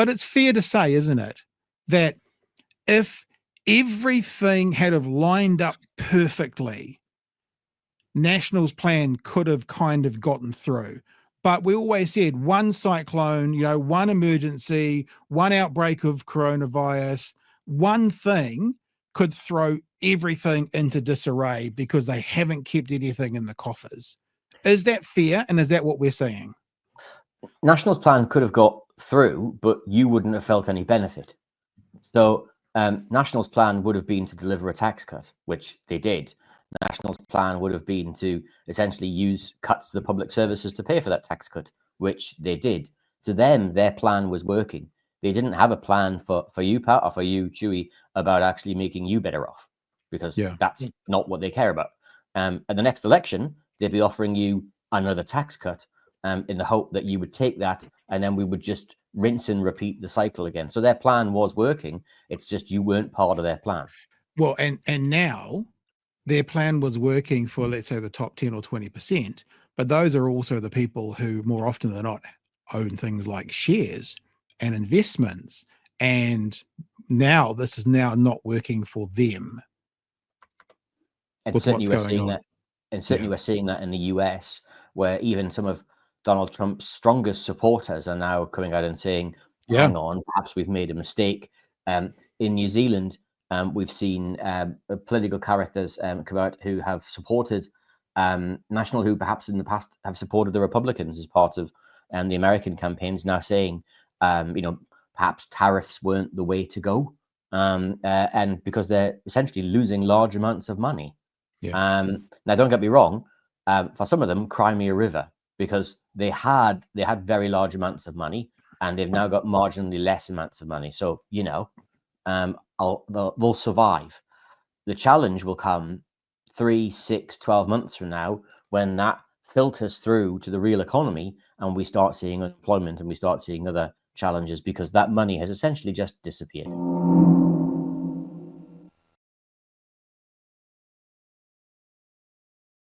But it's fair to say, isn't it, that if everything had have lined up perfectly, National's plan could have kind of gotten through. But we always said one cyclone, one emergency, one outbreak of coronavirus, one thing could throw everything into disarray because they haven't kept anything in the coffers. Is that fair? And is that what we're seeing? National's plan could have got through, but you wouldn't have felt any benefit. So National's plan would have been to deliver a tax cut, which they did. National's plan would have been to essentially use cuts to the public services to pay for that tax cut, which they did. To them, their plan was working. They didn't have a plan for you, Pat, or for you, Chewie, about actually making you better off, because that's not what they care about. At the next election, they'd be offering you another tax cut in the hope that you would take that, and then we would just rinse and repeat the cycle again. So their plan was working. It's just you weren't part of their plan. Well, and now their plan was working for, let's say, the top 10 or 20%, but those are also the people who more often than not own things like shares and investments. And now this is now not working for them. And certainly we're seeing that. And certainly we're seeing that in the US, where even some of Donald Trump's strongest supporters are now coming out and saying, hang on, perhaps we've made a mistake. In New Zealand, we've seen political characters come out who have supported National, who perhaps in the past have supported the Republicans as part of the American campaigns, now saying, perhaps tariffs weren't the way to go. And because they're essentially losing large amounts of money. Now, don't get me wrong, for some of them, cry me a river, because they had very large amounts of money, and they've now got marginally less amounts of money. So, they'll survive. The challenge will come 3, 6, 12 months from now, when that filters through to the real economy and we start seeing unemployment and we start seeing other challenges, because that money has essentially just disappeared.